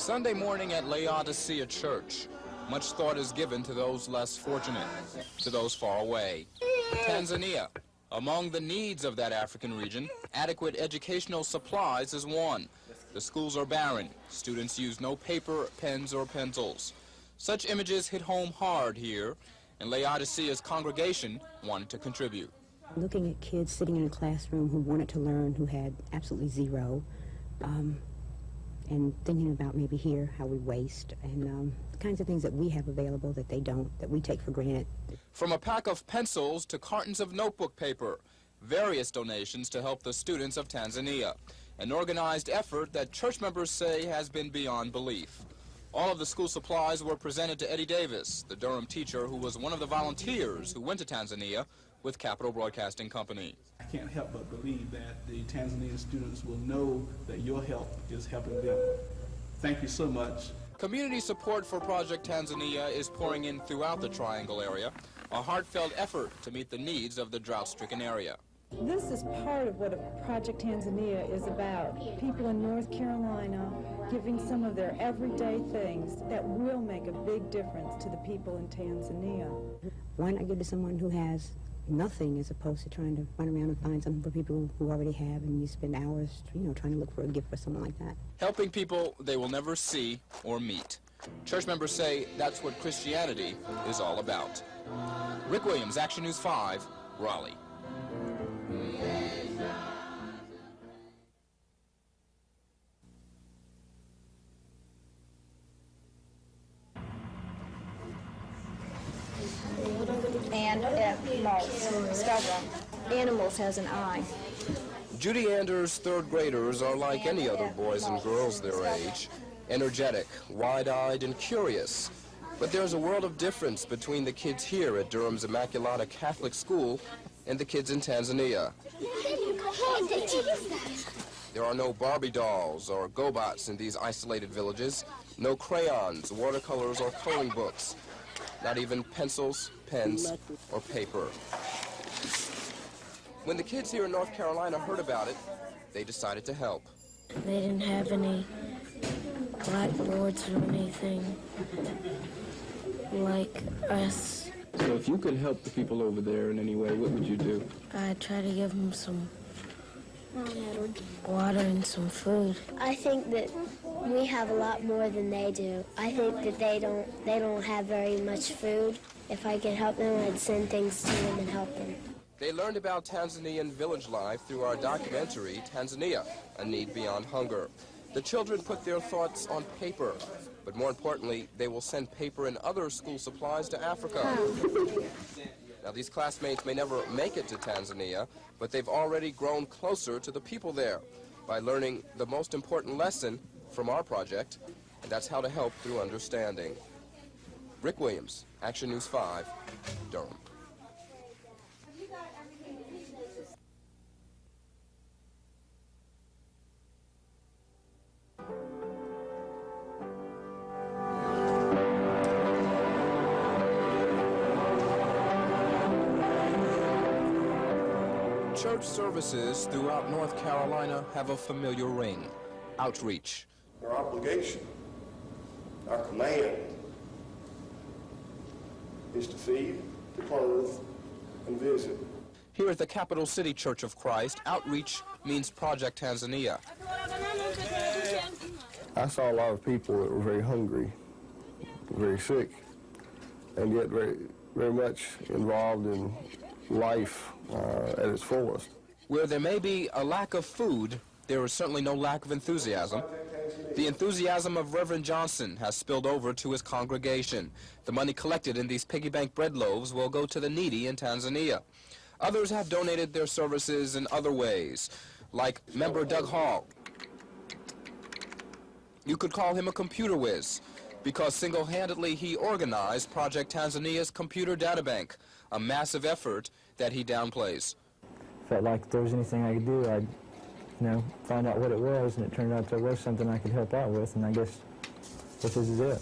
Sunday morning at Laodicea Church, much thought is given to those less fortunate, to those far away. Tanzania, among the needs of that African region, adequate educational supplies is one. The schools are barren. Students use no paper, pens, or pencils. Such images hit home hard here, and Laodicea's congregation wanted to contribute. Looking at kids sitting in a classroom who wanted to learn, who had absolutely zero, and thinking about maybe here how we waste and the kinds of things that we have available that they don't, that we take for granted. From a pack of pencils to cartons of notebook paper, various donations to help the students of Tanzania. An organized effort that church members say has been beyond belief. All of the school supplies were presented to Eddie Davis, the Durham teacher who was one of the volunteers who went to Tanzania with Capital Broadcasting Company. I can't help but believe that the Tanzanian students will know that your help is helping them. Thank you so much. Community support for Project Tanzania is pouring in throughout the Triangle area, a heartfelt effort to meet the needs of the drought-stricken area. This is part of what Project Tanzania is about. People in North Carolina giving some of their everyday things that will make a big difference to the people in Tanzania. Why not give to someone who has nothing as opposed to trying to run around and find something for people who already have, and you spend hours, trying to look for a gift for someone like that. Helping people they will never see or meet. Church members say that's what Christianity is all about. Rick Williams, Action News 5, Raleigh. And animals has an eye. Judy Anders' third graders are like any other boys and girls their age, energetic, wide-eyed, and curious. But there's a world of difference between the kids here at Durham's Immaculata Catholic School and the kids in Tanzania. There are no Barbie dolls or GoBots in these isolated villages, no crayons, watercolors, or coloring books, not even pencils, pens, or paper. When the kids here in North Carolina heard about it, they decided to help. They didn't have any blackboards or anything like us. So if you could help the people over there in any way, what would you do? I'd try to give them some water and some food. I think that we have a lot more than they do. I think that they don't have very much food. If I could help them, I'd send things to them and help them. They learned about Tanzanian village life through our documentary, Tanzania, A Need Beyond Hunger. The children put their thoughts on paper, but more importantly, they will send paper and other school supplies to Africa. Now, these classmates may never make it to Tanzania, but they've already grown closer to the people there by learning the most important lesson from our project, and that's how to help through understanding. Rick Williams, Action News 5, Durham. Church services throughout North Carolina have a familiar ring: outreach. Our obligation, our command, is to feed, to clothe, and visit. Here at the Capital City Church of Christ, outreach means Project Tanzania. I saw a lot of people that were very hungry, very sick, and yet very, very much involved in life at its fullest. Where there may be a lack of food, there is certainly no lack of enthusiasm. The enthusiasm of Reverend Johnson has spilled over to his congregation. The money collected in these piggy bank bread loaves will go to the needy in Tanzania. Others have donated their services in other ways, like member Doug Hall. You could call him a computer whiz, because single-handedly he organized Project Tanzania's computer databank, a massive effort that he downplays. Felt like if there was anything I could do, I'd find out what it was, and it turned out there was something I could help out with, and I guess this is it.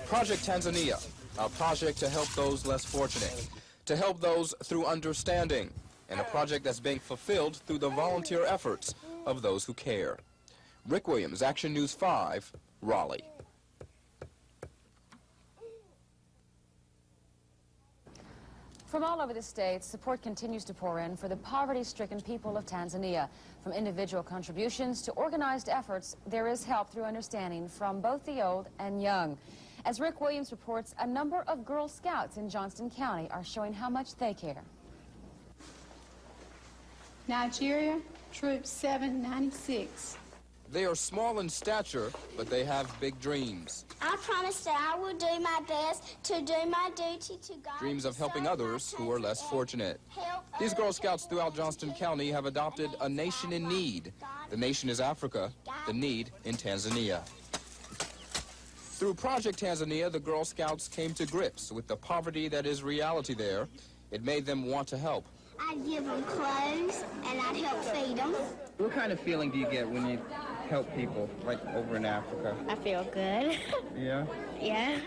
Project Tanzania, a project to help those less fortunate, to help those through understanding, and a project that's being fulfilled through the volunteer efforts of those who care. Rick Williams, Action News 5, Raleigh. From all over the state, support continues to pour in for the poverty-stricken people of Tanzania. From individual contributions to organized efforts, there is help through understanding from both the old and young. As Rick Williams reports, a number of Girl Scouts in Johnston County are showing how much they care. Nigeria, Troop 796. They are small in stature, but they have big dreams. I promise that I will do my best to do my duty to God. Dreams of helping others who are less fortunate. These Girl Scouts throughout Johnston County have adopted a nation in need. The nation is Africa, the need in Tanzania. Through Project Tanzania, the Girl Scouts came to grips with the poverty that is reality there. It made them want to help. I'd give them clothes and I'd help feed them. What kind of feeling do you get when you help people, like over in Africa? I feel good. Yeah? Yeah.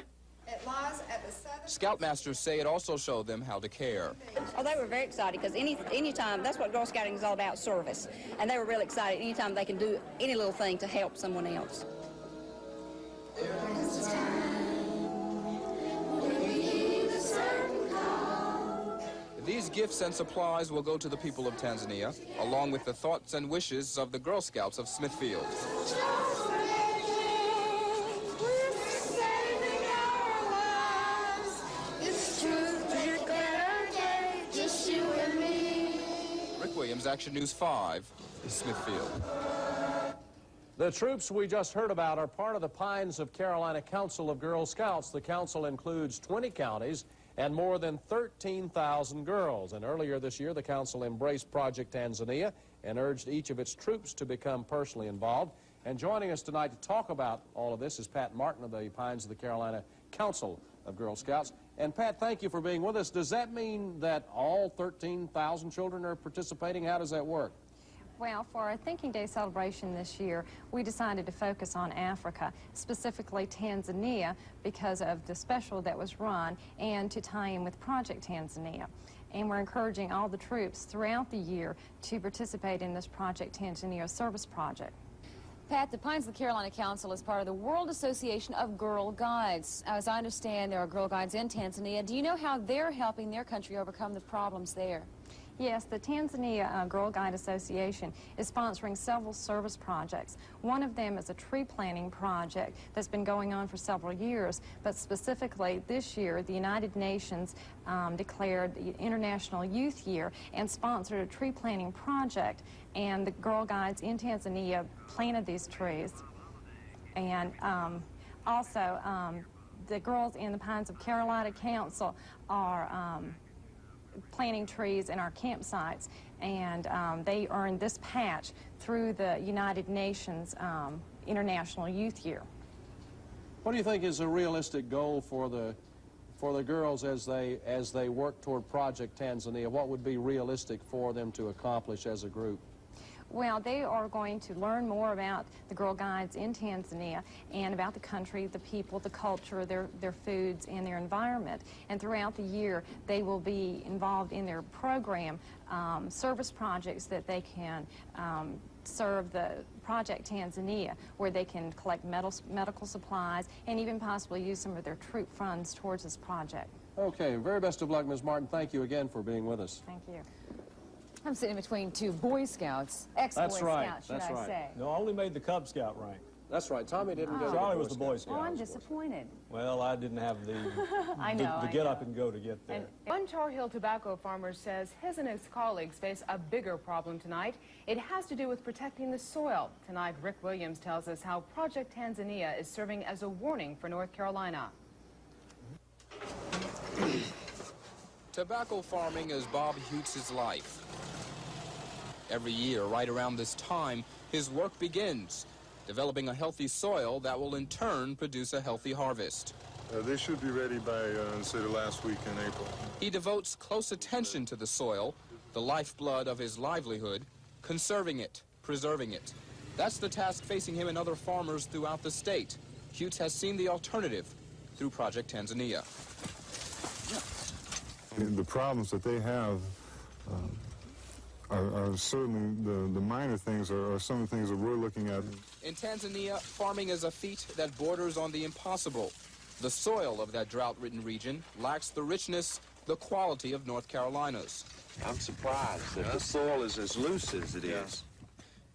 It lies at the southern... Scoutmasters say it also showed them how to care. Oh, they were very excited because anytime, that's what Girl Scouting is all about, service. And they were really excited anytime they can do any little thing to help someone else. These gifts and supplies will go to the people of Tanzania, along with the thoughts and wishes of the Girl Scouts of Smithfield. Rick Williams, Action News 5, Smithfield. The troops we just heard about are part of the Pines of Carolina Council of Girl Scouts. The council includes 20 counties and more than 13,000 girls. And earlier this year, the council embraced Project Tanzania and urged each of its troops to become personally involved. And joining us tonight to talk about all of this is Pat Martin of the Pines of the Carolina Council of Girl Scouts. And Pat, thank you for being with us. Does that mean that all 13,000 children are participating? How does that work? Well, for our Thinking Day celebration this year, we decided to focus on Africa, specifically Tanzania, because of the special that was run and to tie in with Project Tanzania. And we're encouraging all the troops throughout the year to participate in this Project Tanzania service project. Pat, the Pines of the Carolina Council is part of the World Association of Girl Guides. As I understand, there are Girl Guides in Tanzania. Do you know how they're helping their country overcome the problems there? Yes, the Tanzania Girl Guide Association is sponsoring several service projects. One of them is a tree planting project that's been going on for several years, but specifically this year, the United Nations declared the International Youth Year and sponsored a tree planting project, and the Girl Guides in Tanzania planted these trees. And also, the girls in the Pines of Carolina Council are planting trees in our campsites, and they earned this patch through the United Nations International Youth Year. What do you think is a realistic goal for the girls as they work toward Project Tanzania? What would be realistic for them to accomplish as a group? Well, they are going to learn more about the Girl Guides in Tanzania and about the country, the people, the culture, their foods, and their environment. And throughout the year, they will be involved in their program service projects that they can serve the Project Tanzania, where they can collect medical supplies and even possibly use some of their troop funds towards this project. Okay, very best of luck, Ms. Martin. Thank you again for being with us. Thank you. I'm sitting between two Boy Scouts, ex-Boy Scouts, should I say. No, I only made the Cub Scout rank. That's right. Tommy didn't go. Charlie was the Boy Scout. Oh, I'm disappointed. Well, I didn't have the get up and go to get there. One Tar Heel tobacco farmer says his and his colleagues face a bigger problem tonight. It has to do with protecting the soil. Tonight, Rick Williams tells us how Project Tanzania is serving as a warning for North Carolina. Tobacco farming is Bob Hutz's life. Every year, right around this time, his work begins, developing a healthy soil that will in turn produce a healthy harvest. They should be ready by, say, the last week in April. He devotes close attention to the soil, the lifeblood of his livelihood, conserving it, preserving it. That's the task facing him and other farmers throughout the state. Hutz has seen the alternative through Project are certainly the minor things are some of the things that we're looking at. In Tanzania, farming is a feat that borders on the impossible. The soil of that drought-ridden region lacks the richness, the quality of North Carolina's. I'm surprised that the soil is as loose as it is.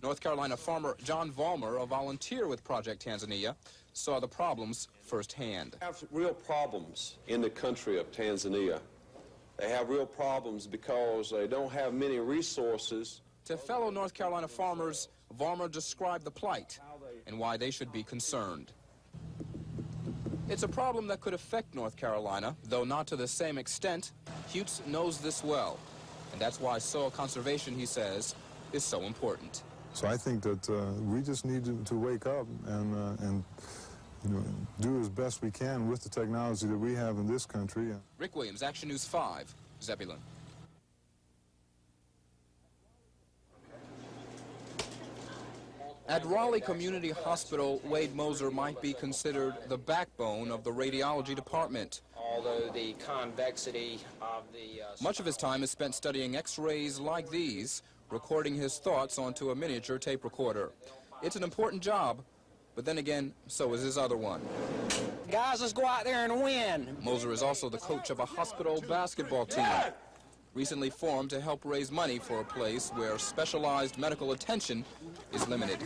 North Carolina farmer John Vollmer, a volunteer with Project Tanzania, saw the problems firsthand. They have real problems in the country of Tanzania. They have real problems because they don't have many resources. To fellow North Carolina farmers, Vollmer described the plight and why they should be concerned. It's a problem that could affect North Carolina, though not to the same extent. Hughes knows this well, and that's why soil conservation, he says, is so important. So I think that we just need to wake up and you know, do as best we can with the technology that we have in this country. Rick Williams, Action News 5, Zebulon. At Raleigh Community Hospital, Wade Moser might be considered the backbone of the radiology department. Although the convexity of the... Much of his time is spent studying x-rays like these, recording his thoughts onto a miniature tape recorder. It's an important job, but then again, so is his other one. Guys, let's go out there and win. Moser is also the coach of a hospital basketball team, recently formed to help raise money for a place where specialized medical attention is limited.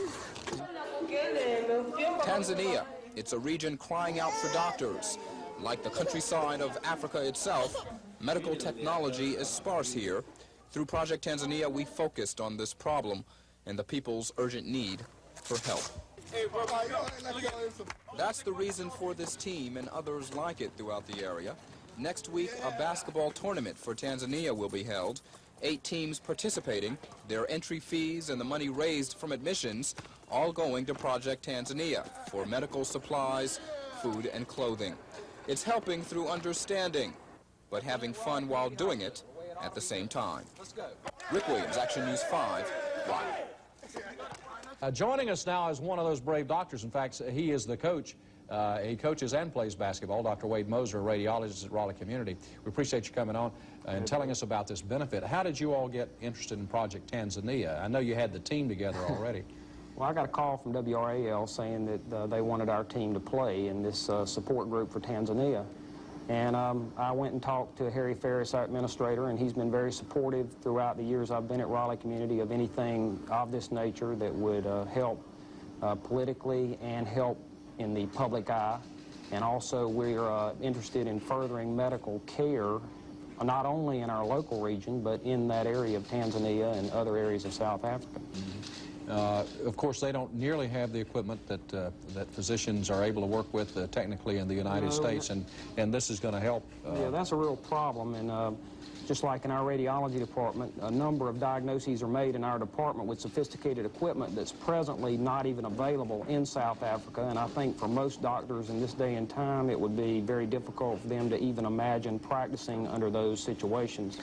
Tanzania, it's a region crying out for doctors. Like the countryside of Africa itself, medical technology is sparse here. Through Project Tanzania, we focused on this problem and the people's urgent need for help. That's the reason for this team and others like it throughout the area. Next week, a basketball tournament for Tanzania will be held. 8 teams participating, their entry fees and the money raised from admissions all going to Project Tanzania for medical supplies, food, and clothing. It's helping through understanding, but having fun while doing it at the same time. Rick Williams, Action News 5, Raleigh. Joining us now is one of those brave doctors. In fact, he is the coach. He coaches and plays basketball, Dr. Wade Moser, a radiologist at Raleigh Community. We appreciate you coming on and telling us about this benefit. How did you all get interested in Project Tanzania? I know you had the team together already. Well, I got a call from WRAL saying that they wanted our team to play in this support group for Tanzania. And I went and talked to Harry Ferris, our administrator, and he's been very supportive throughout the years I've been at Raleigh Community of anything of this nature that would help politically and help in the public eye. And also we're interested in furthering medical care, not only in our local region, but in that area of Tanzania and other areas of South Africa. Of course, they don't nearly have the equipment that that physicians are able to work with technically in the United States, and this is going to help. Yeah, that's a real problem, and just like in our radiology department, a number of diagnoses are made in our department with sophisticated equipment that's presently not even available in South Africa, and I think for most doctors in this day and time, it would be very difficult for them to even imagine practicing under those situations.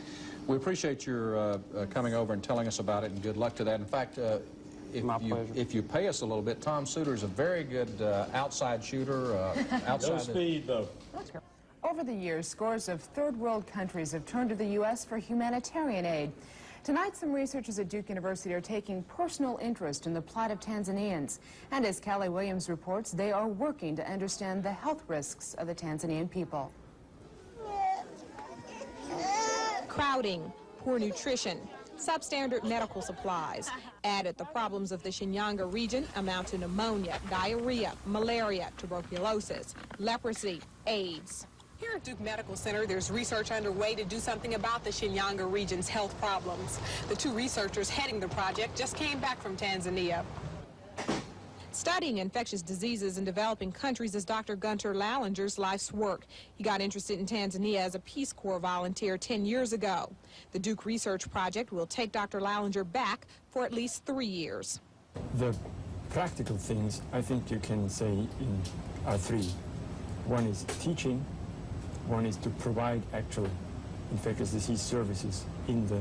We appreciate your coming over and telling us about it, and good luck to that. In fact, if you pay us a little bit, Tom Suter's a very good outside shooter. Outside no speed, though. Over the years, scores of third-world countries have turned to the U.S. for humanitarian aid. Tonight, some researchers at Duke University are taking personal interest in the plight of Tanzanians. And as Callie Williams reports, they are working to understand the health risks of the Tanzanian people. Crowding, poor nutrition, substandard medical supplies. Added, the problems of the Shinyanga region amount to pneumonia, diarrhea, malaria, tuberculosis, leprosy, AIDS. Here at Duke Medical Center, there's research underway to do something about the Shinyanga region's health problems. The 2 researchers heading the project just came back from Tanzania. Studying infectious diseases in developing countries is Dr. Gunter Lallinger's life's work. He got interested in Tanzania as a Peace Corps volunteer 10 years ago. The Duke Research Project will take Dr. Lallinger back for at least 3 years. The practical things, I think you can say, are 3. One is teaching. One is to provide actual infectious disease services in the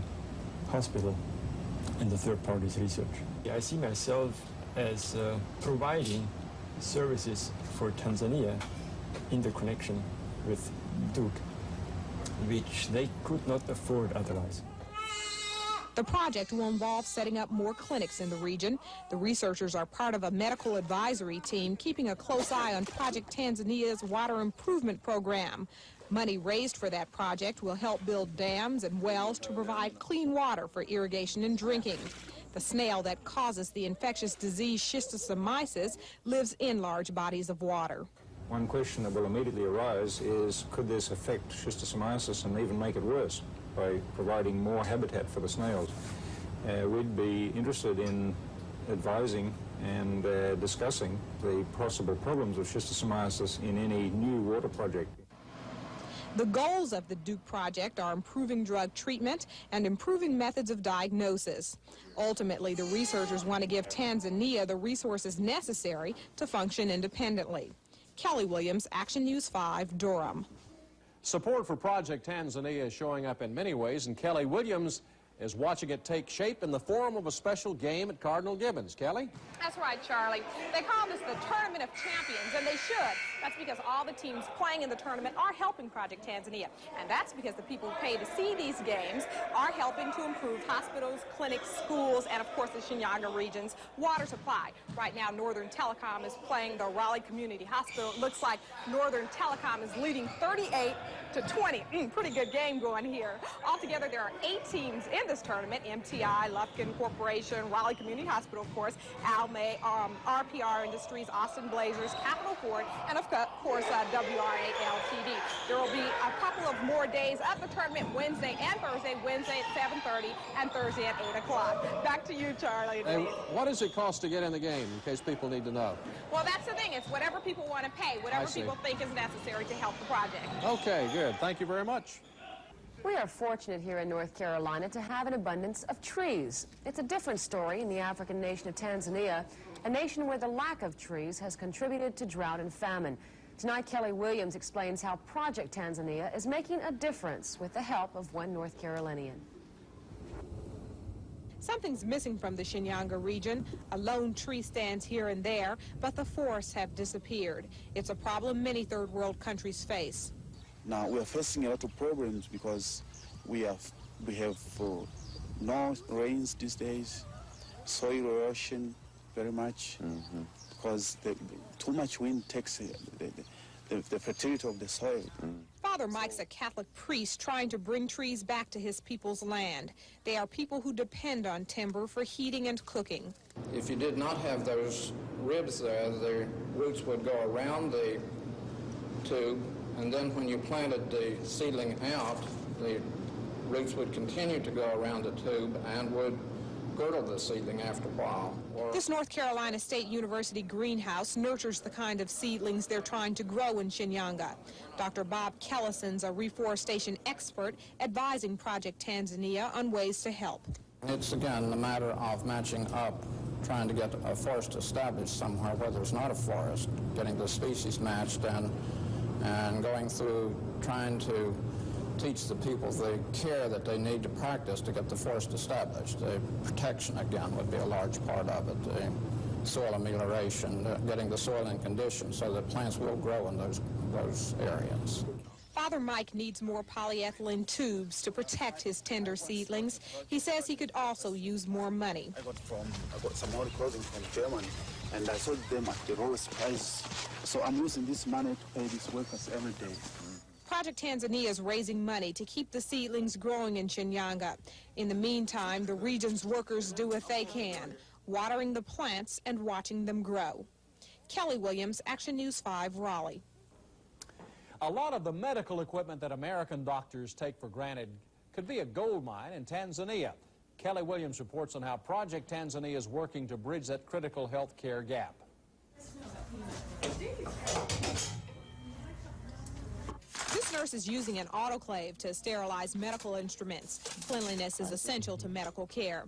hospital. And the third part is research. I see myself as providing services for Tanzania in the connection with Duke, which they could not afford otherwise. The project will involve setting up more clinics in the region. The researchers are part of a medical advisory team keeping a close eye on Project Tanzania's water improvement program. Money raised for that project will help build dams and wells to provide clean water for irrigation and drinking. The snail that causes the infectious disease schistosomiasis lives in large bodies of water. One question that will immediately arise is, could this affect schistosomiasis and even make it worse by providing more habitat for the snails? We'd be interested in advising and discussing the possible problems of schistosomiasis in any new water project. The goals of the Duke project are improving drug treatment and improving methods of diagnosis. Ultimately, the researchers want to give Tanzania the resources necessary to function independently. Kelly Williams, Action News 5, Durham. Support for Project Tanzania is showing up in many ways, and Kelly Williams is watching it take shape in the form of a special game at Cardinal Gibbons. Kelly? That's right, Charlie. They call this the Tournament of Champions, and they should. That's because all the teams playing in the tournament are helping Project Tanzania. And that's because the people who pay to see these games are helping to improve hospitals, clinics, schools, and of course the Shinyanga region's water supply. Right now, Northern Telecom is playing the Raleigh Community Hospital. It looks like Northern Telecom is leading 38-20. Pretty good game going here. Altogether, there are 8 teams in this tournament: MTI, Lufkin Corporation, Raleigh Community Hospital, of course, Almay, RPR Industries, Austin Blazers, Capital Ford, and of course WRAL TV. There will be a couple of more days of the tournament, Wednesday and Thursday. Wednesday at 7:30 and Thursday at 8 o'clock. Back to you, Charlie. Hey, what does it cost to get in the game, in case people need to know? Well, that's the thing. It's whatever people want to pay, whatever people think is necessary to help the project. Okay, good. Thank you very much. We are fortunate here in North Carolina to have an abundance of trees. It's a different story in the African nation of Tanzania, a nation where the lack of trees has contributed to drought and famine. Tonight, Kelly Williams explains how Project Tanzania is making a difference with the help of one North Carolinian. Something's missing from the Shinyanga region. A lone tree stands here and there, but the forests have disappeared. It's a problem many third world countries face. Now we are facing a lot of problems because we have no rains these days, soil erosion very much, because too much wind takes the fertility of the soil. Father Mike's a Catholic priest trying to bring trees back to his people's land. They are people who depend on timber for heating and cooking. If you did not have those ribs there, the roots would go around the tube, and then when you planted the seedling out, the roots would continue to go around the tube and would girdle the seedling after a while. This North Carolina State University greenhouse nurtures the kind of seedlings they're trying to grow in Shinyanga. Dr. Bob Kellison's a reforestation expert advising Project Tanzania on ways to help. It's, again, a matter of matching up, trying to get a forest established somewhere where there's not a forest, getting the species matched, and going through trying to teach the people the care that they need to practice to get the forest established. The protection, again, would be a large part of it. The soil amelioration, getting the soil in condition so that plants will grow in those areas. Father Mike needs more polyethylene tubes to protect his tender seedlings. He says he could also use more money. I got some old clothing from Germany, and I sold them at the lowest price. So I'm using this money to pay these workers every day. Project Tanzania is raising money to keep the seedlings growing in Shinyanga. In the meantime, the region's workers do what they can, watering the plants and watching them grow. Kelly Williams, Action News 5, Raleigh. A lot of the medical equipment that American doctors take for granted could be a gold mine in Tanzania. Kelly Williams reports on how Project Tanzania is working to bridge that critical health care gap. This nurse is using an autoclave to sterilize medical instruments. Cleanliness is essential to medical care.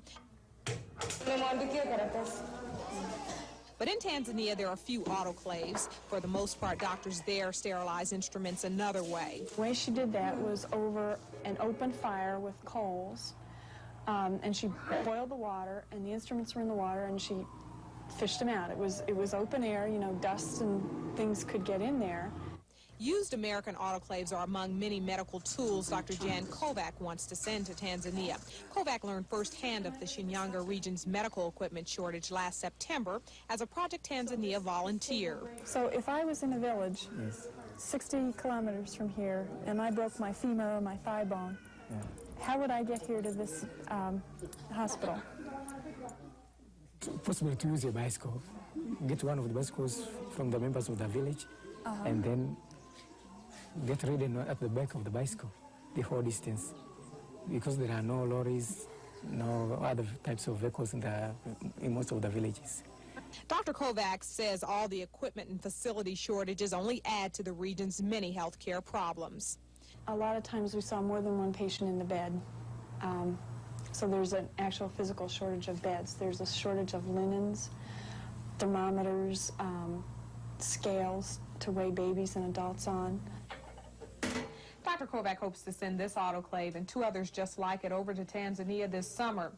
But in Tanzania, there are few autoclaves. For the most part, doctors there sterilize instruments another way. The way she did that was over an open fire with coals, and she boiled the water, and the instruments were in the water, and she fished them out. It was open air, you know, dust and things could get in there. Used American autoclaves are among many medical tools Dr. Jan Kovac wants to send to Tanzania. Kovac learned firsthand of the Shinyanga region's medical equipment shortage last September as a Project Tanzania volunteer. So if I was in a village 60 kilometers from here and I broke my femur or my thigh bone, how would I get here to this hospital? Possible to use a bicycle. Get one of the bicycles from the members of the village, and then get ridden at the back of the bicycle the whole distance, because there are no lorries, no other types of vehicles in most of the villages. Dr. Kovac says all the equipment and facility shortages only add to the region's many health care problems. A lot of times we saw more than one patient in the bed. So there's an actual physical shortage of beds. There's a shortage of linens, thermometers, scales to weigh babies and adults on. Dr. Kovac hopes to send this autoclave and 2 others just like it over to Tanzania this summer.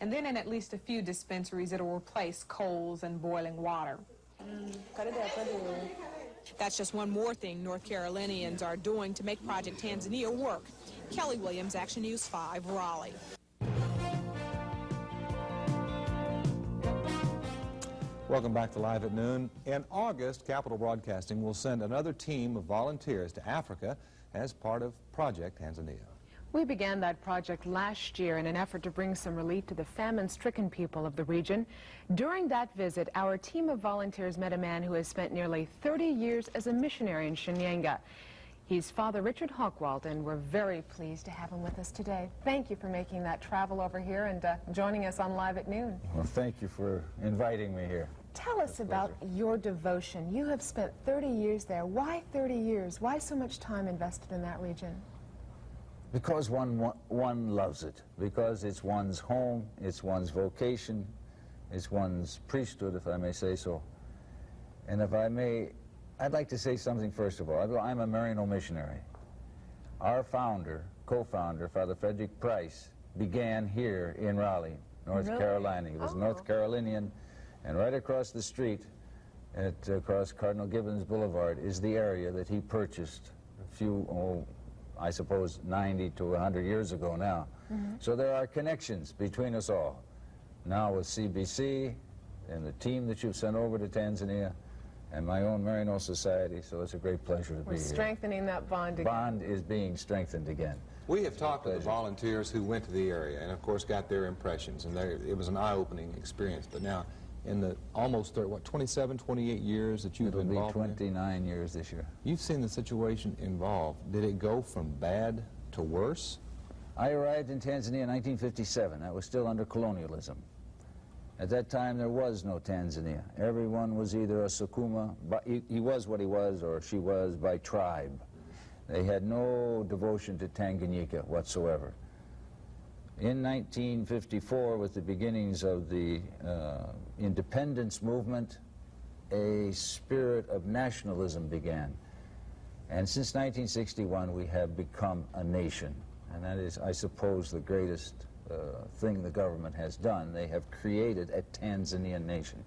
And then in at least a few dispensaries, it'll replace coals and boiling water. That's just one more thing North Carolinians are doing to make Project Tanzania work. Kelly Williams, Action News 5, Raleigh. Welcome back to Live at Noon. In August, Capital Broadcasting will send another team of volunteers to Africa as part of Project Tanzania. We began that project last year in an effort to bring some relief to the famine-stricken people of the region. During that visit, our team of volunteers met a man who has spent nearly 30 years as a missionary in Shinyanga. He's Father Richard Hockwald, and we're very pleased to have him with us today. Thank you for making that travel over here and joining us on Live at Noon. Well, thank you for inviting me here. Tell us about your devotion. You have spent 30 years there. Why 30 years? Why so much time invested in that region? Because one loves it. Because it's one's home, it's one's vocation, it's one's priesthood, if I may say so. And if I may, I'd like to say something first of all. I'm a Marino missionary. Our founder, co-founder, Father Frederick Price, began here in Raleigh, North Carolina. He was North Carolinian, and right across the street, across Cardinal Gibbons Boulevard, is the area that he purchased a few, I suppose 90 to 100 years ago now. So there are connections between us all. Now with CBC and the team that you've sent over to Tanzania and my own Marino Society, so it's a great pleasure to be here. We're strengthening that bond again. Bond is being strengthened again. We have talked to the volunteers who went to the area and of course got their impressions, and it was an eye-opening experience. But now in the almost 27, 28 years that you've been involved, 29 years this year. You've seen the situation involved. Did it go from bad to worse? I arrived in Tanzania in 1957. That was still under colonialism. At that time, there was no Tanzania. Everyone was either a Sukuma, but he was what he was, or she was by tribe. They had no devotion to Tanganyika whatsoever. In 1954, with the beginnings of the independence movement, a spirit of nationalism began. And since 1961, we have become a nation. And that is, I suppose, the greatest thing the government has done. They have created a Tanzanian nation.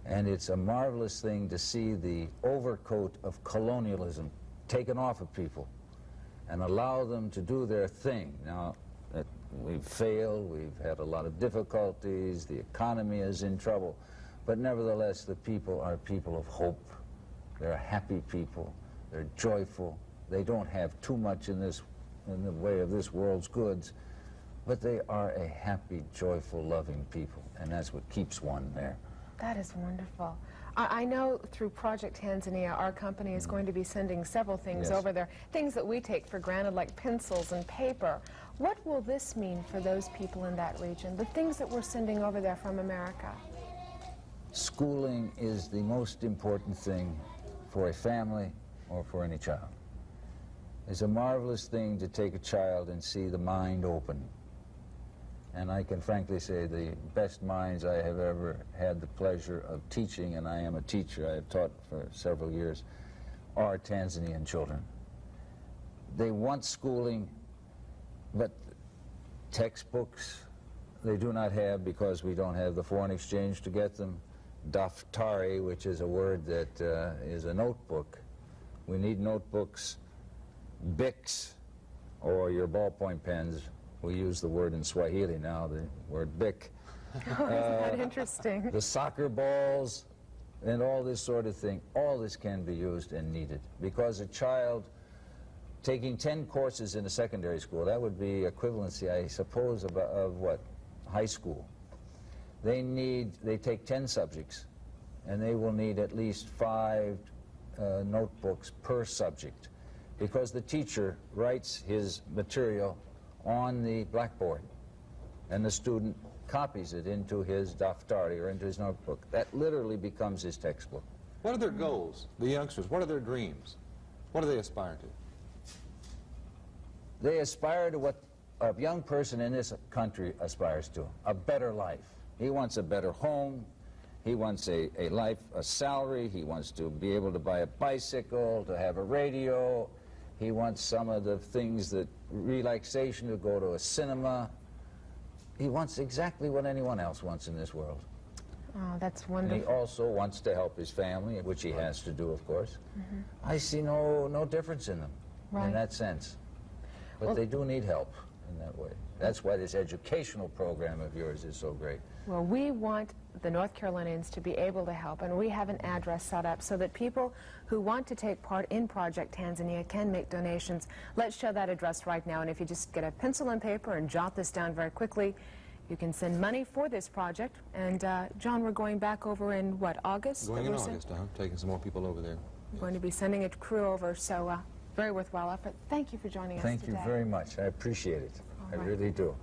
And it's a marvelous thing to see the overcoat of colonialism taken off of people and allow them to do their thing. Now, we've failed, we've had a lot of difficulties, the economy is in trouble, but nevertheless the people are people of hope. They're happy people, they're joyful, they don't have too much in the way of this world's goods, but they are a happy, joyful, loving people, and that's what keeps one there. That is wonderful. I know through Project Tanzania, our company is going to be sending several things over there, things that we take for granted, like pencils and paper. What will this mean for those people in that region, the things that we're sending over there from America? Schooling is the most important thing for a family or for any child. It's a marvelous thing to take a child and see the mind open. And I can frankly say the best minds I have ever had the pleasure of teaching, and I am a teacher, I have taught for several years, are Tanzanian children. They want schooling, but textbooks they do not have because we don't have the foreign exchange to get them. Daftari, which is a word that is a notebook, We need notebooks, Bics, or your ballpoint pens. We use the word in Swahili now, the word Bic. Oh, isn't that interesting? The soccer balls and all this sort of thing. All this can be used and needed because a child taking 10 courses in a secondary school, that would be equivalency, I suppose, of what? High school. They take 10 subjects, and they will need at least 5 notebooks per subject, because the teacher writes his material on the blackboard, and the student copies it into his daftari or into his notebook. That literally becomes his textbook. What are their goals, the youngsters? What are their dreams? What do they aspire to? They aspire to what a young person in this country aspires to, a better life. He wants a better home. He wants a salary. He wants to be able to buy a bicycle, to have a radio. He wants some of the things that relaxation, to go to a cinema. He wants exactly what anyone else wants in this world. Oh, that's wonderful. And he also wants to help his family, which he has to do, of course. I see no difference in them in that sense. But they do need help in that way. That's why this educational program of yours is so great. Well, we want the North Carolinians to be able to help, and we have an address set up so that people who want to take part in Project Tanzania can make donations. Let's show that address right now, and if you just get a pencil and paper and jot this down very quickly, you can send money for this project. And John, we're going back over in, what, August? Going in August, taking some more people over there. We're going to be sending a crew over, so very worthwhile effort. Thank you for joining us today. Thank you very much. I appreciate it. I really do.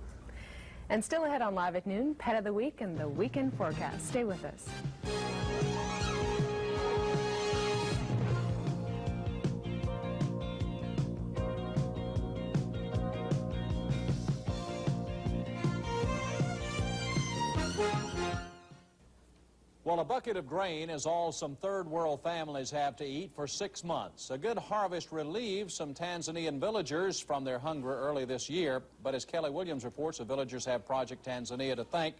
And still ahead on Live at Noon, Pet of the Week and the Weekend Forecast. Stay with us. Well, a bucket of grain is all some third world families have to eat for 6 months. A good harvest relieved some Tanzanian villagers from their hunger early this year. But as Kelly Williams reports, the villagers have Project Tanzania to thank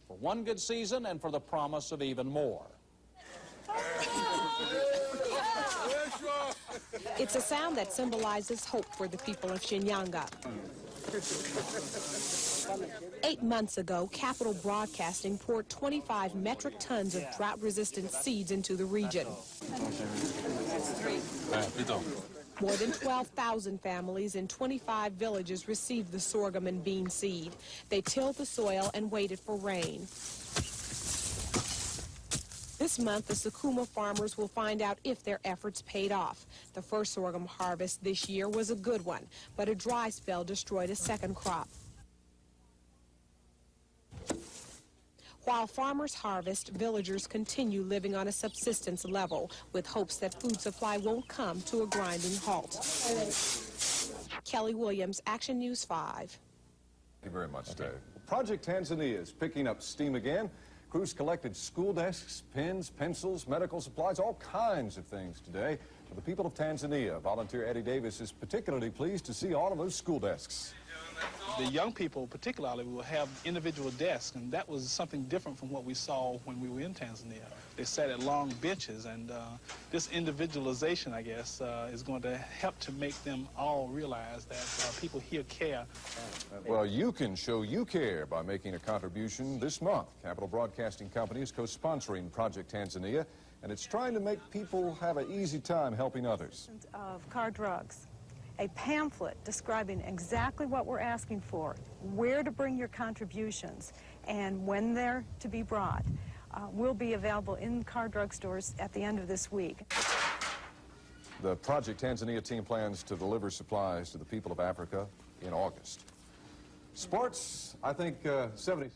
for one good season and for the promise of even more. It's a sound that symbolizes hope for the people of Shinyanga. 8 months ago, Capital Broadcasting poured 25 metric tons of drought-resistant seeds into the region. More than 12,000 families in 25 villages received the sorghum and bean seed. They tilled the soil and waited for rain. This month, the Sukuma farmers will find out if their efforts paid off. The first sorghum harvest this year was a good one, but a dry spell destroyed a second crop. While farmers harvest, villagers continue living on a subsistence level with hopes that food supply won't come to a grinding halt. Kelly Williams, Action News 5. Thank you very much, Dave. Project Tanzania is picking up steam again. Crews collected school desks, pens, pencils, medical supplies, all kinds of things today for the people of Tanzania. Volunteer Eddie Davis is particularly pleased to see all of those school desks. The young people particularly will have individual desks, and that was something different from what we saw when we were in Tanzania. They sat at long benches, and this individualization, I guess, is going to help to make them all realize that people here care. Well, you can show you care by making a contribution this month. Capital Broadcasting Company is co-sponsoring Project Tanzania, and it's trying to make people have an easy time helping others. Of car drugs. A pamphlet describing exactly what we're asking for, where to bring your contributions, and when they're to be brought, will be available in car drug stores at the end of this week. The Project Tanzania team plans to deliver supplies to the people of Africa in August. Sports, I think 70.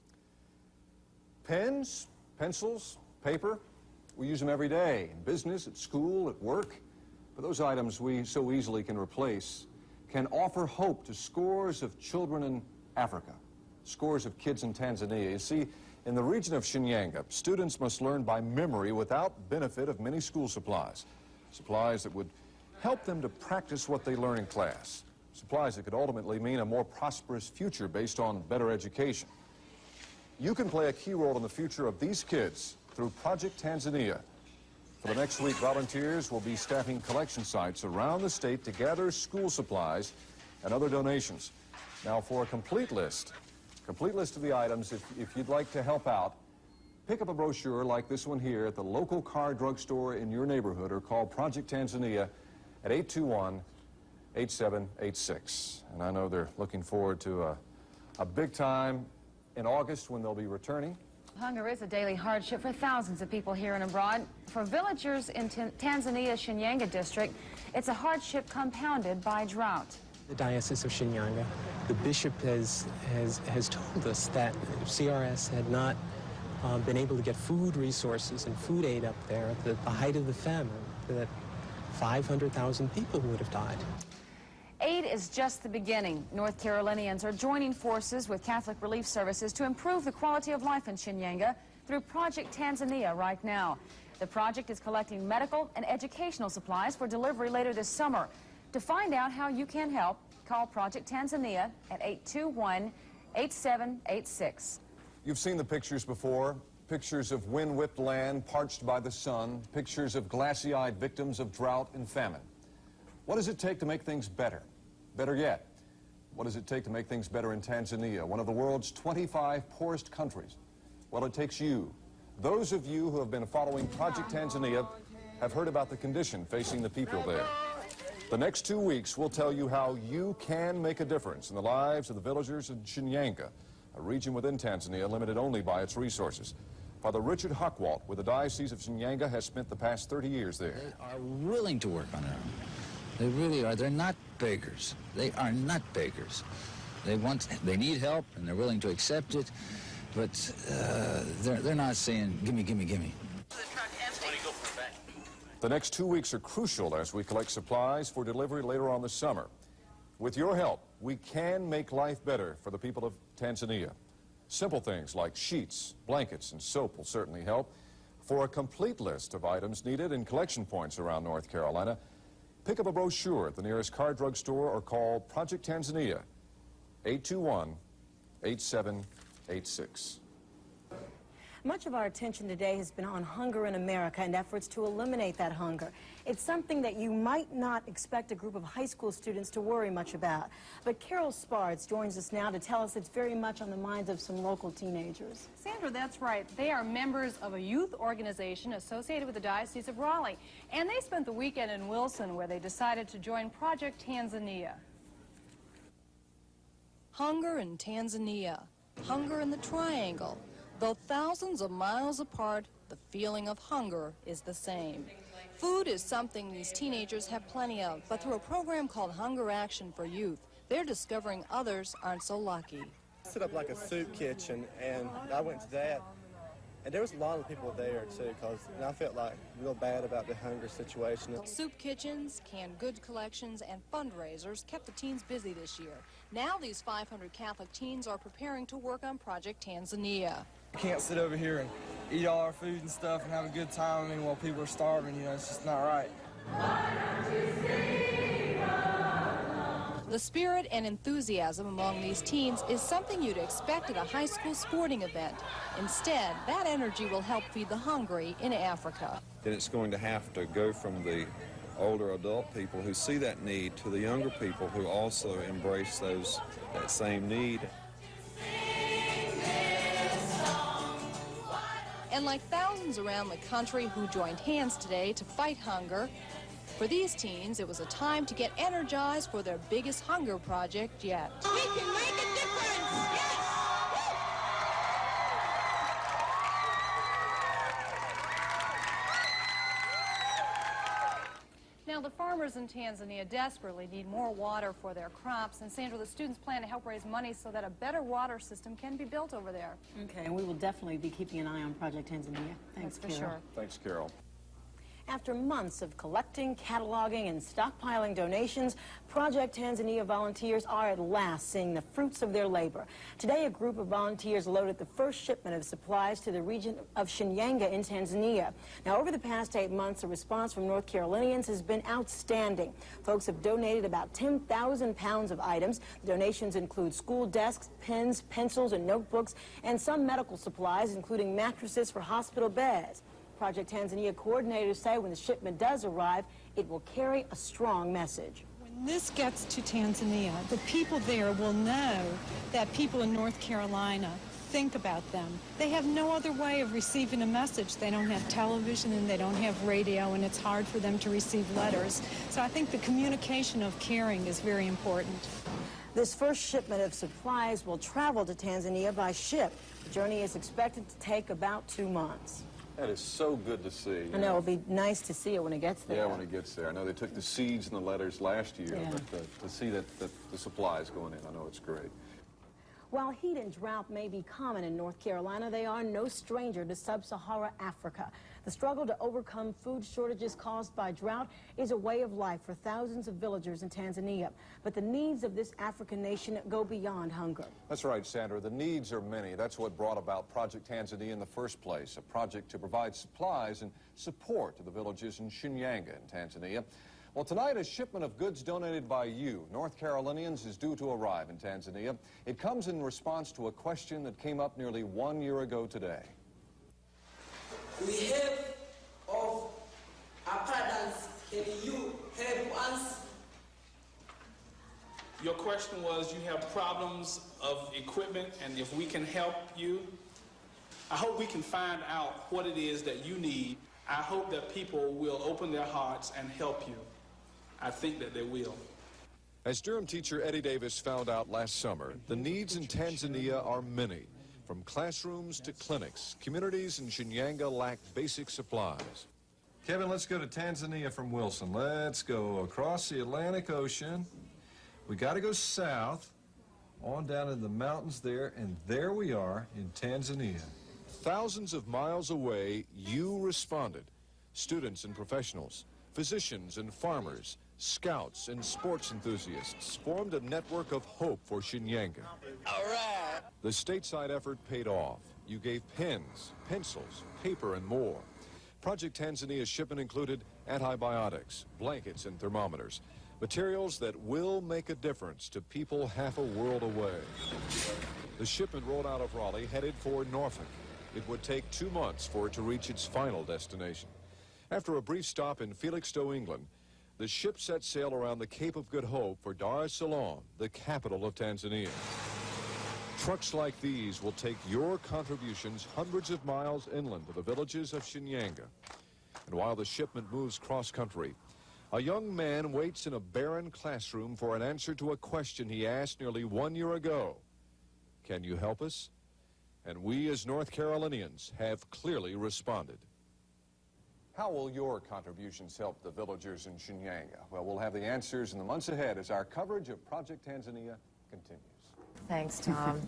Pens, pencils, paper, we use them every day, in business, at school, at work. But those items we so easily can replace can offer hope to scores of children in Africa, scores of kids in Tanzania. You see, in the region of Shinyanga, students must learn by memory without benefit of many school supplies. Supplies that would help them to practice what they learn in class. Supplies that could ultimately mean a more prosperous future based on better education. You can play a key role in the future of these kids through Project Tanzania. For the next week, volunteers will be staffing collection sites around the state to gather school supplies and other donations. Now, for a complete list of the items, if you'd like to help out, pick up a brochure like this one here at the local car drugstore in your neighborhood or call Project Tanzania at 821-8786. And I know they're looking forward to a big time in August when they'll be returning. Hunger is a daily hardship for thousands of people here and abroad. For villagers in Tanzania's Shinyanga district, it's a hardship compounded by drought. The Diocese of Shinyanga, the bishop has told us that if CRS had not been able to get food resources and food aid up there at the height of the famine, that 500,000 people would have died. Aid is just the beginning. North Carolinians are joining forces with Catholic Relief Services to improve the quality of life in Shinyanga through Project Tanzania right now. The project is collecting medical and educational supplies for delivery later this summer. To find out how you can help, call Project Tanzania at 821-8786. You've seen the pictures before. Pictures of wind-whipped land parched by the sun, pictures of glassy-eyed victims of drought and famine. What does it take to make things better? Better yet, what does it take to make things better in Tanzania, one of the world's 25 poorest countries? Well, it takes you. Those of you who have been following Project Tanzania have heard about the condition facing the people there. The next 2 weeks will tell you how you can make a difference in the lives of the villagers in Shinyanga, a region within Tanzania limited only by its resources. Father Richard Huckwalt with the Diocese of Shinyanga has spent the past 30 years there. They are willing to work on their own. They really are. They're not beggars. They are not beggars. They need help, and they're willing to accept it, but they're not saying, gimme, gimme, gimme. The next 2 weeks are crucial as we collect supplies for delivery later on this summer. With your help, we can make life better for the people of Tanzania. Simple things like sheets, blankets, and soap will certainly help. For a complete list of items needed in collection points around North Carolina, pick up a brochure at the nearest car drugstore or call Project Tanzania, 821-8786. Much of our attention today has been on hunger in America and efforts to eliminate that hunger. It's something that you might not expect a group of high school students to worry much about. But Carol Spards joins us now to tell us it's very much on the minds of some local teenagers. Sandra, that's right. They are members of a youth organization associated with the Diocese of Raleigh. And they spent the weekend in Wilson where they decided to join Project Tanzania. Hunger in Tanzania. Hunger in the Triangle. Though thousands of miles apart, the feeling of hunger is the same. Food is something these teenagers have plenty of, but through a program called Hunger Action for Youth, they're discovering others aren't so lucky. I set up like a soup kitchen, and I went to that, and there was a lot of people there too, because I felt like real bad about the hunger situation. Soup kitchens, canned goods collections, and fundraisers kept the teens busy this year. Now these 500 Catholic teens are preparing to work on Project Tanzania. We can't sit over here and eat all our food and stuff and have a good time while people are starving, you know, it's just not right. The spirit and enthusiasm among these teens is something you'd expect at a high school sporting event. Instead, that energy will help feed the hungry in Africa. Then it's going to have to go from the older adult people who see that need to the younger people who also embrace that same need. And like thousands around the country who joined hands today to fight hunger, for these teens, it was a time to get energized for their biggest hunger project yet. We can make a difference! Yes! Now, the farmers in Tanzania desperately need more water for their crops. And Sandra, the students plan to help raise money so that a better water system can be built over there. Okay, and we will definitely be keeping an eye on Project Tanzania. Thanks, for Carol. sure. Thanks, Carol. After months of collecting, cataloging, and stockpiling donations, Project Tanzania volunteers are at last seeing the fruits of their labor. Today, a group of volunteers loaded the first shipment of supplies to the region of Shinyanga in Tanzania. Now, over the past 8 months, the response from North Carolinians has been outstanding. Folks have donated about 10,000 pounds of items. The donations include school desks, pens, pencils, and notebooks, and some medical supplies, including mattresses for hospital beds. Project Tanzania coordinators say when the shipment does arrive, it will carry a strong message. When this gets to Tanzania, the people there will know that people in North Carolina think about them. They have no other way of receiving a message. They don't have television and they don't have radio, and it's hard for them to receive letters. So I think the communication of caring is very important. This first shipment of supplies will travel to Tanzania by ship. The journey is expected to take about 2 months. That is so good to see. I know, it'll be nice to see it when it gets there. Yeah, when it gets there. I know they took the seeds and the letters last year, Yeah. but to see that the supplies going in, I know it's great. While heat and drought may be common in North Carolina, they are no stranger to sub-Sahara Africa. The struggle to overcome food shortages caused by drought is a way of life for thousands of villagers in Tanzania. But the needs of this African nation go beyond hunger. That's right, Sandra. The needs are many. That's what brought about Project Tanzania in the first place, a project to provide supplies and support to the villages in Shinyanga in Tanzania. Well, tonight, a shipment of goods donated by you, North Carolinians, is due to arrive in Tanzania. It comes in response to a question that came up nearly 1 year ago today. We have of abundance. Can you help us? Your question was, you have problems of equipment, and if we can help you. I hope we can find out what it is that you need. I hope that people will open their hearts and help you. I think that they will. As Durham teacher Eddie Davis found out last summer, the needs in Tanzania are many. From classrooms to clinics, communities in Shinyanga lack basic supplies. Kevin, let's go to Tanzania from Wilson. Let's go across the Atlantic Ocean. We got to go south, on down in the mountains there, and there we are in Tanzania. Thousands of miles away, you responded. Students and professionals, physicians and farmers, scouts and sports enthusiasts formed a network of hope for Shinyanga. All right. The stateside effort paid off. You gave pens, pencils, paper, and more. Project Tanzania's shipment included antibiotics, blankets, and thermometers, materials that will make a difference to people half a world away. The shipment rolled out of Raleigh, headed for Norfolk. It would take 2 months for it to reach its final destination. After a brief stop in Felixstowe, England, the ship set sail around the Cape of Good Hope for Dar es Salaam, the capital of Tanzania. Trucks like these will take your contributions hundreds of miles inland to the villages of Shinyanga. And while the shipment moves cross-country, a young man waits in a barren classroom for an answer to a question he asked nearly 1 year ago. Can you help us? And we as North Carolinians have clearly responded. How will your contributions help the villagers in Shinyanga? Well, we'll have the answers in the months ahead as our coverage of Project Tanzania continues. Thanks, Tom.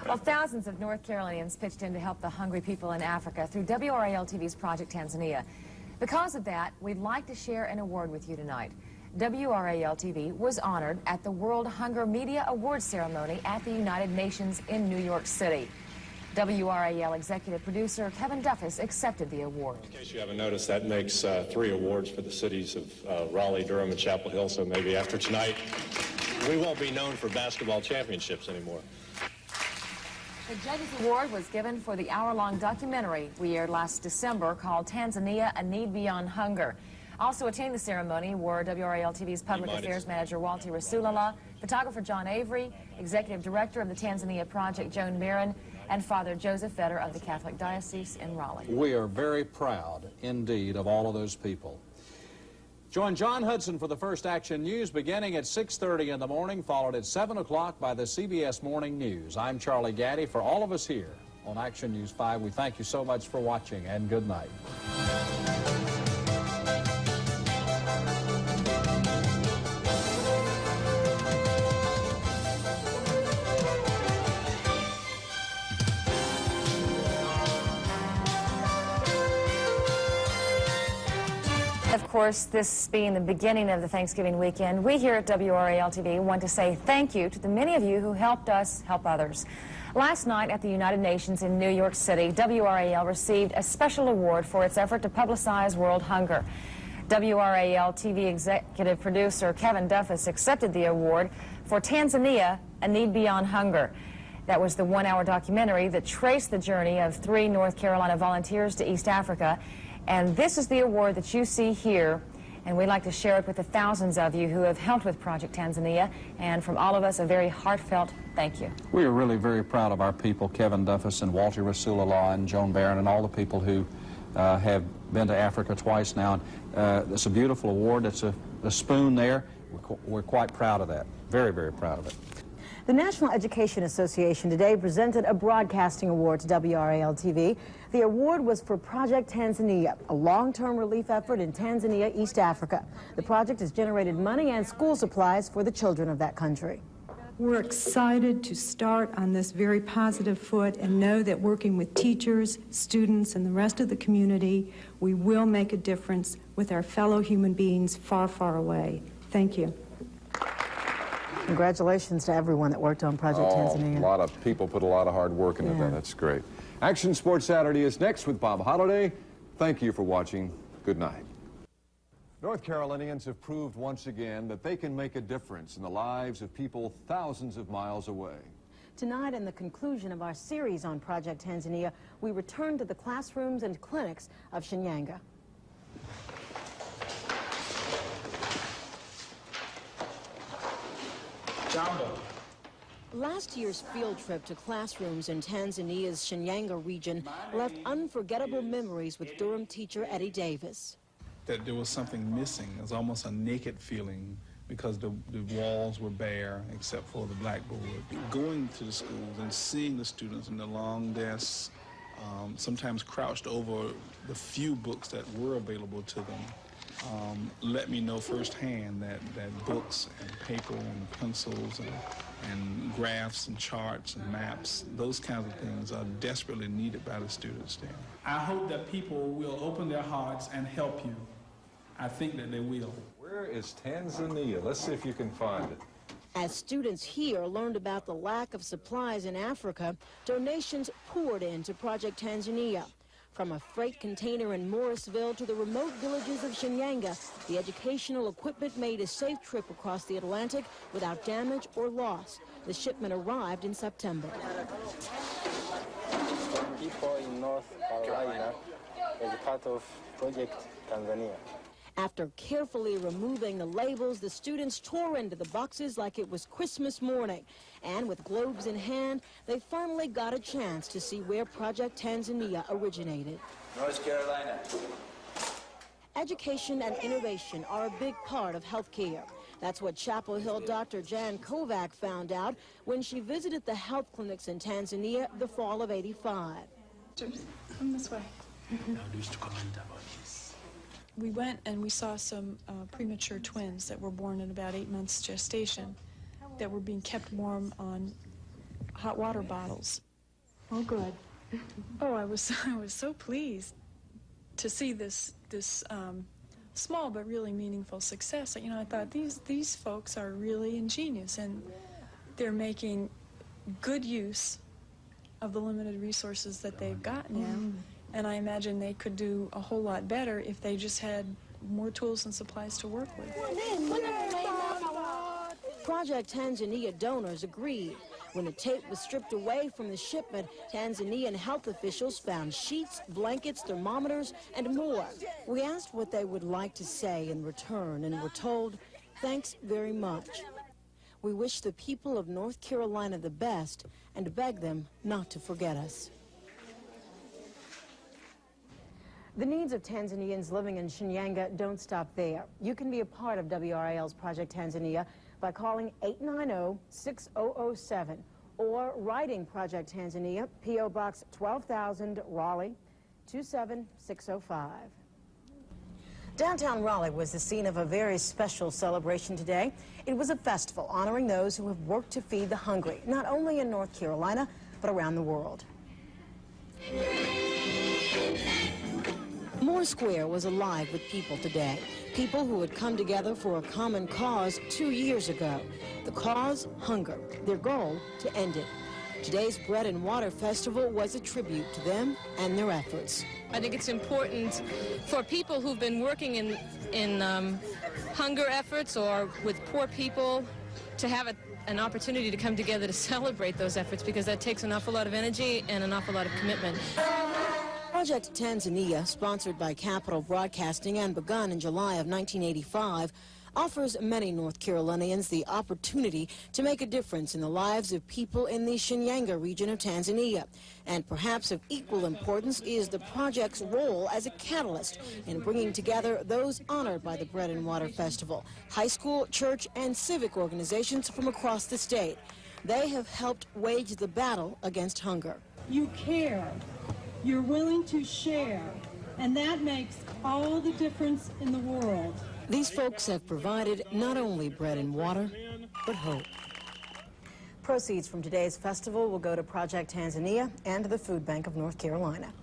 Well, thousands of North Carolinians pitched in to help the hungry people in Africa through WRAL TV's Project Tanzania. Because of that, we'd like to share an award with you tonight. WRAL TV was honored at the World Hunger Media Awards ceremony at the United Nations in New York City. WRAL executive producer Kevin Duffus accepted the award. In case you haven't noticed, that makes 3 awards for the cities of Raleigh, Durham, and Chapel Hill, so maybe after tonight we won't be known for basketball championships anymore. The Judges Award was given for the hour-long documentary we aired last December called Tanzania, A Need Beyond Hunger. Also attending the ceremony were WRAL TV's Public Affairs Manager Walter Rasulala, photographer John Avery, Executive Director of the Tanzania Project Joan Marin, and Father Joseph Fetter of the Catholic Diocese in Raleigh. We are very proud, indeed, of all of those people. Join John Hudson for the first Action News beginning at 6:30 in the morning, followed at 7 o'clock by the CBS Morning News. I'm Charlie Gaddy. For all of us here on Action News 5, we thank you so much for watching, and good night. Of course, this being the beginning of the Thanksgiving weekend, we here at WRAL TV want to say thank you to the many of you who helped us help others. Last night at the United Nations in New York City, WRAL received a special award for its effort to publicize world hunger. WRAL TV executive producer Kevin Duffus accepted the award for Tanzania, A Need Beyond Hunger. That was the 1-hour documentary that traced the journey of 3 North Carolina volunteers to East Africa And this is the award that you see here, and we'd like to share it with the thousands of you who have helped with Project Tanzania, and from all of us, a very heartfelt thank you. We are really very proud of our people, Kevin Duffus and Walter Rasulullah and Joan Barron, and all the people who have been to Africa twice now. It's a beautiful award. It's a spoon there. We're quite proud of that. Very, very proud of it. The National Education Association today presented a broadcasting award to WRAL TV. The award was for Project Tanzania, a long-term relief effort in Tanzania, East Africa. The project has generated money and school supplies for the children of that country. We're excited to start on this very positive foot and know that working with teachers, students, and the rest of the community, we will make a difference with our fellow human beings far, far away. Thank you. Congratulations to everyone that worked on Project Tanzania. A lot of people put a lot of hard work into that. That's great. Action Sports Saturday is next with Bob Holliday. Thank you for watching. Good night. North Carolinians have proved once again that they can make a difference in the lives of people thousands of miles away. Tonight, in the conclusion of our series on Project Tanzania, we return to the classrooms and clinics of Shinyanga. Last year's field trip to classrooms in Tanzania's Shinyanga region left unforgettable memories with Durham teacher Eddie Davis. That there was something missing. It was almost a naked feeling because the walls were bare except for the blackboard. Going to the schools and seeing the students in the long desks, sometimes crouched over the few books that were available to them, let me know firsthand that books and paper and pencils and graphs and charts and maps, those kinds of things are desperately needed by the students there. I hope that people will open their hearts and help you. I think that they will. Where is Tanzania? Let's see if you can find it. As students here learned about the lack of supplies in Africa, donations poured into Project Tanzania. From a freight container in Morrisville to the remote villages of Shinyanga, the educational equipment made a safe trip across the Atlantic without damage or loss. The shipment arrived in September. People in North Carolina as part of Project Tanzania. After carefully removing the labels, the students tore into the boxes like it was Christmas morning. And with globes in hand, they finally got a chance to see where Project Tanzania originated. North Carolina. Education and innovation are a big part of healthcare. That's what Chapel Hill Dr. Jan Kovac found out when she visited the health clinics in Tanzania the fall of '85. Come this way. We went and we saw some premature twins that were born at about 8 months gestation that were being kept warm on hot water bottles. Oh, good. Oh, I was so pleased to see this small but really meaningful success. You know, I thought these folks are really ingenious and they're making good use of the limited resources that they've got now. And I imagine they could do a whole lot better if they just had more tools and supplies to work with. Project Tanzania donors agreed. When the tape was stripped away from the shipment, Tanzanian health officials found sheets, blankets, thermometers, and more. We asked what they would like to say in return and were told, thanks very much. We wish the people of North Carolina the best and beg them not to forget us. The needs of Tanzanians living in Shinyanga don't stop there. You can be a part of WRAL's Project Tanzania by calling 890-6007 or writing Project Tanzania, P.O. Box 12,000, Raleigh, 27605. Downtown Raleigh was the scene of a very special celebration today. It was a festival honoring those who have worked to feed the hungry, not only in North Carolina, but around the world. Moore Square was alive with people today. People who had come together for a common cause 2 years ago. The cause, hunger. Their goal, to end it. Today's Bread and Water Festival was a tribute to them and their efforts. I think it's important for people who've been working in hunger efforts or with poor people to have an opportunity to come together to celebrate those efforts, because that takes an awful lot of energy and an awful lot of commitment. Project Tanzania, sponsored by Capital Broadcasting and begun in July of 1985, offers many North Carolinians the opportunity to make a difference in the lives of people in the Shinyanga region of Tanzania. And perhaps of equal importance is the project's role as a catalyst in bringing together those honored by the Bread and Water Festival, high school, church, and civic organizations from across the state. They have helped wage the battle against hunger. You care, you're willing to share, and that makes all the difference in the world. These folks have provided not only bread and water, but hope. Proceeds from today's festival will go to Project Tanzania and the Food Bank of North Carolina.